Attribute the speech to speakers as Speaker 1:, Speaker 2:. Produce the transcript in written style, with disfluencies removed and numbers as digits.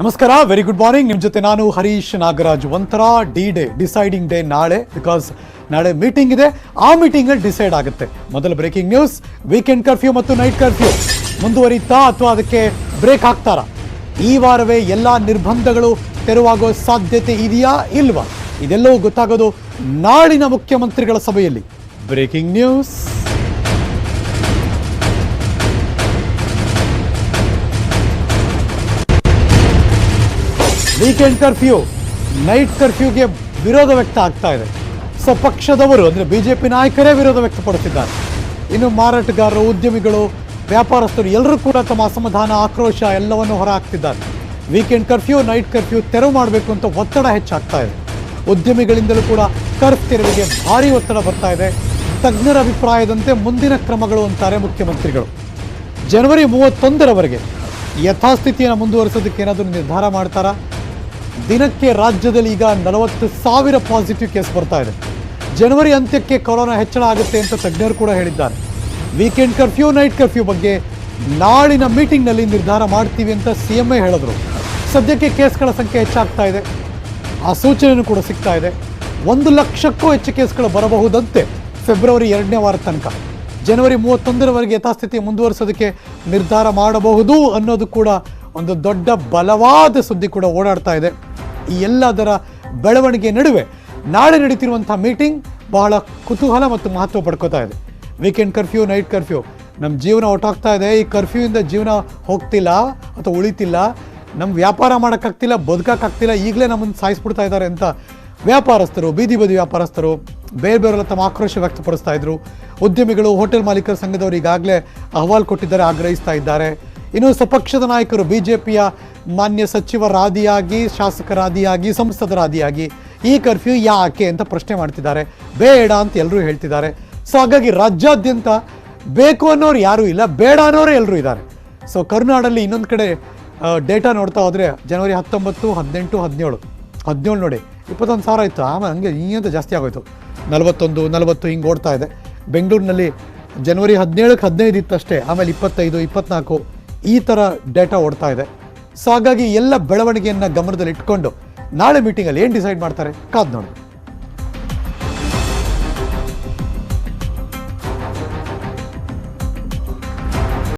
Speaker 1: ನಮಸ್ಕಾರ, very good morning. ನಿಮ್ಮ ಜೊತೆ ನಾನು ಹರೀಶ್ ನಾಗರಾಜ್. ಒಂಥರ ಡಿ-ಡೇ, ಡಿಸೈಡಿಂಗ್ ಡೇ ನಾಳೆ. ಬಿಕಾಸ್ ನಾಳೆ ಮೀಟಿಂಗ್ ಇದೆ, ಆ ಮೀಟಿಂಗಲ್ಲಿ ಡಿಸೈಡ್ ಆಗುತ್ತೆ. ಮೊದಲ ಬ್ರೇಕಿಂಗ್ ನ್ಯೂಸ್, ವೀಕೆಂಡ್ ಕರ್ಫ್ಯೂ ಮತ್ತು ನೈಟ್ ಕರ್ಫ್ಯೂ ಮುಂದುವರಿತಾ ಅಥವಾ ಅದಕ್ಕೆ ಬ್ರೇಕ್ ಹಾಕ್ತಾರಾ? ಈ ವಾರವೇ ಎಲ್ಲ ನಿರ್ಬಂಧಗಳು ತೆರವಾಗೋ ಸಾಧ್ಯತೆ ಇದೆಯಾ ಇಲ್ವಾ? ಇದೆಲ್ಲವೂ ಗೊತ್ತಾಗೋದು ನಾಳಿನ ಮುಖ್ಯಮಂತ್ರಿಗಳ ಸಭೆಯಲ್ಲಿ. Breaking news. Weekend curfew, night ಕರ್ಫ್ಯೂಗೆ ವಿರೋಧ ವ್ಯಕ್ತ ಆಗ್ತಾ ಇದೆ. ಪಕ್ಷದವರು ಅಂದರೆ ಬಿಜೆಪಿ ನಾಯಕರೇ ವಿರೋಧ ವ್ಯಕ್ತಪಡಿಸಿದ್ದಾರೆ. ಇನ್ನು ಮಾರಾಟಗಾರರು, ಉದ್ಯಮಿಗಳು, ವ್ಯಾಪಾರಸ್ಥರು ಎಲ್ಲರೂ ಕೂಡ ತಮ್ಮ ಅಸಮಾಧಾನ, ಆಕ್ರೋಶ ಎಲ್ಲವನ್ನು ಹೊರಹಾಕ್ತಿದ್ದಾರೆ. ವೀಕೆಂಡ್ ಕರ್ಫ್ಯೂ, ನೈಟ್ ಕರ್ಫ್ಯೂ ತೆರವು ಮಾಡಬೇಕು ಅಂತ ಒತ್ತಡ ಹೆಚ್ಚಾಗ್ತಾ ಇದೆ. ಉದ್ಯಮಿಗಳಿಂದಲೂ ಕೂಡ ಕರ್ಫ್ಯೂ ತೆರವಿಗೆ ಭಾರಿ ಒತ್ತಡ ಬರ್ತಾ ಇದೆ. ತಜ್ಞರ ಅಭಿಪ್ರಾಯದಂತೆ ಮುಂದಿನ ಕ್ರಮಗಳು ಅಂತಾರೆ ಮುಖ್ಯಮಂತ್ರಿಗಳು. ಜನವರಿ 31ರವರೆಗೆ ಯಥಾಸ್ಥಿತಿಯನ್ನು ಮುಂದುವರಿಸೋದಕ್ಕೆ ಏನಾದರೂ ನಿರ್ಧಾರ ಮಾಡ್ತಾರಾ? ದಿನಕ್ಕೆ ರಾಜ್ಯದಲ್ಲಿ ಈಗ 40,000 ಪಾಸಿಟಿವ್ ಕೇಸ್ ಬರ್ತಾ ಇದೆ. ಜನವರಿ ಅಂತ್ಯಕ್ಕೆ ಕೊರೋನಾ ಹೆಚ್ಚಳ ಆಗುತ್ತೆ ಅಂತ ತಜ್ಞರು ಕೂಡ ಹೇಳಿದ್ದಾರೆ. ವೀಕೆಂಡ್ ಕರ್ಫ್ಯೂ, ನೈಟ್ ಕರ್ಫ್ಯೂ ಬಗ್ಗೆ ನಾಳಿನ ಮೀಟಿಂಗ್ನಲ್ಲಿ ನಿರ್ಧಾರ ಮಾಡ್ತೀವಿ ಅಂತ CM ಹೇಳಿದ್ರು. ಸದ್ಯಕ್ಕೆ ಕೇಸ್ಗಳ ಸಂಖ್ಯೆ ಹೆಚ್ಚಾಗ್ತಾ ಇದೆ, ಆ ಸೂಚನೆಯೂ ಕೂಡ ಸಿಗ್ತಾ ಇದೆ. 1 ಲಕ್ಷಕ್ಕೂ ಹೆಚ್ಚು ಕೇಸ್ಗಳು ಬರಬಹುದಂತೆ ಫೆಬ್ರವರಿ 2ನೇ ವಾರ ತನಕ. ಜನವರಿ 31ರವರೆಗೆ ಯಥಾಸ್ಥಿತಿ ಮುಂದುವರಿಸೋದಕ್ಕೆ ನಿರ್ಧಾರ ಮಾಡಬಹುದು ಅನ್ನೋದು ಕೂಡ ಒಂದು ದೊಡ್ಡ ಬಲವಾದ ಸುದ್ದಿ ಕೂಡ ಓಡಾಡ್ತಾ ಇದೆ. ಈ ಎಲ್ಲದರ ಬೆಳವಣಿಗೆ ನಡುವೆ ನಾಳೆ ನಡೀತಿರುವಂಥ ಮೀಟಿಂಗ್ ಬಹಳ ಕುತೂಹಲ ಮತ್ತು ಮಹತ್ವ ಪಡ್ಕೋತಾ ಇದೆ. ವೀಕೆಂಡ್ ಕರ್ಫ್ಯೂ, ನೈಟ್ ಕರ್ಫ್ಯೂ ನಮ್ಮ ಜೀವನ ಹೊರಟಾಗ್ತಾ ಇದೆ. ಈ ಕರ್ಫ್ಯೂಯಿಂದ ಜೀವನ ಹೋಗ್ತಿಲ್ಲ ಅಥವಾ ಉಳಿತಿಲ್ಲ, ನಮ್ಮ ವ್ಯಾಪಾರ ಮಾಡೋಕ್ಕಾಗ್ತಿಲ್ಲ, ಬದುಕೋಕ್ಕಾಗ್ತಿಲ್ಲ, ಈಗಲೇ ನಮ್ಮನ್ನು ಸಾಯಿಸ್ಬಿಡ್ತಾ ಇದ್ದಾರೆ ಅಂತ ವ್ಯಾಪಾರಸ್ಥರು, ಬೀದಿ ಬದಿ ವ್ಯಾಪಾರಸ್ಥರು ಬೇರೆಲ್ಲ ತಮ್ಮ ಆಕ್ರೋಶ ವ್ಯಕ್ತಪಡಿಸ್ತಾ ಇದ್ರು. ಉದ್ಯಮಿಗಳು, ಹೋಟೆಲ್ ಮಾಲೀಕರ ಸಂಘದವರು ಈಗಾಗಲೇ ಅಹವಾಲು ಕೊಟ್ಟಿದ್ದಾರೆ, ಆಗ್ರಹಿಸ್ತಾ ಇದ್ದಾರೆ. ಇನ್ನು ಸ್ವಪಕ್ಷದ ನಾಯಕರು, ಬಿಜೆಪಿಯ ಮಾನ್ಯ ಸಚಿವರಾದಿಯಾಗಿ, ಶಾಸಕರಾದಿಯಾಗಿ, ಸಂಸದರಾದಿಯಾಗಿ ಈ ಕರ್ಫ್ಯೂ ಯಾಕೆ ಅಂತ ಪ್ರಶ್ನೆ ಮಾಡ್ತಿದ್ದಾರೆ. ಬೇಡ ಅಂತ ಎಲ್ಲರೂ ಹೇಳ್ತಿದ್ದಾರೆ. ಹಾಗಾಗಿ ರಾಜ್ಯಾದ್ಯಂತ ಬೇಕು ಅನ್ನೋರು ಯಾರೂ ಇಲ್ಲ, ಬೇಡ ಅನ್ನೋರೇ ಎಲ್ಲರೂ ಇದ್ದಾರೆ. ಕರ್ನಾಟಕದಲ್ಲಿ ಇನ್ನೊಂದು ಕಡೆ ಡೇಟಾ ನೋಡ್ತಾ ಹೋದರೆ ಜನವರಿ 19, 18, 17 ನೋಡಿ 21,000 ಇತ್ತು. ಆಮೇಲೆ ಹಂಗೆ ಹಿಂಗಂತ ಜಾಸ್ತಿ ಆಗೋಯ್ತು, 41, 40 ಹಿಂಗೆ ಓಡ್ತಾ ಇದೆ. ಬೆಂಗಳೂರಿನಲ್ಲಿ ಜನವರಿ 17ಕ್ಕೆ 15 ಇತ್ತಷ್ಟೇ, ಆಮೇಲೆ 25, 24 ಈ ಥರ ಡೇಟಾ ಓಡ್ತಾ ಇದೆ. ಹಾಗಾಗಿ ಎಲ್ಲ ಬೆಳವಣಿಗೆಯನ್ನು ಗಮನದಲ್ಲಿ ಇಟ್ಕೊಂಡು ನಾಳೆ ಮೀಟಿಂಗಲ್ಲಿ ಏನು ಡಿಸೈಡ್ ಮಾಡ್ತಾರೆ ಕಾದು ನೋಡಿ.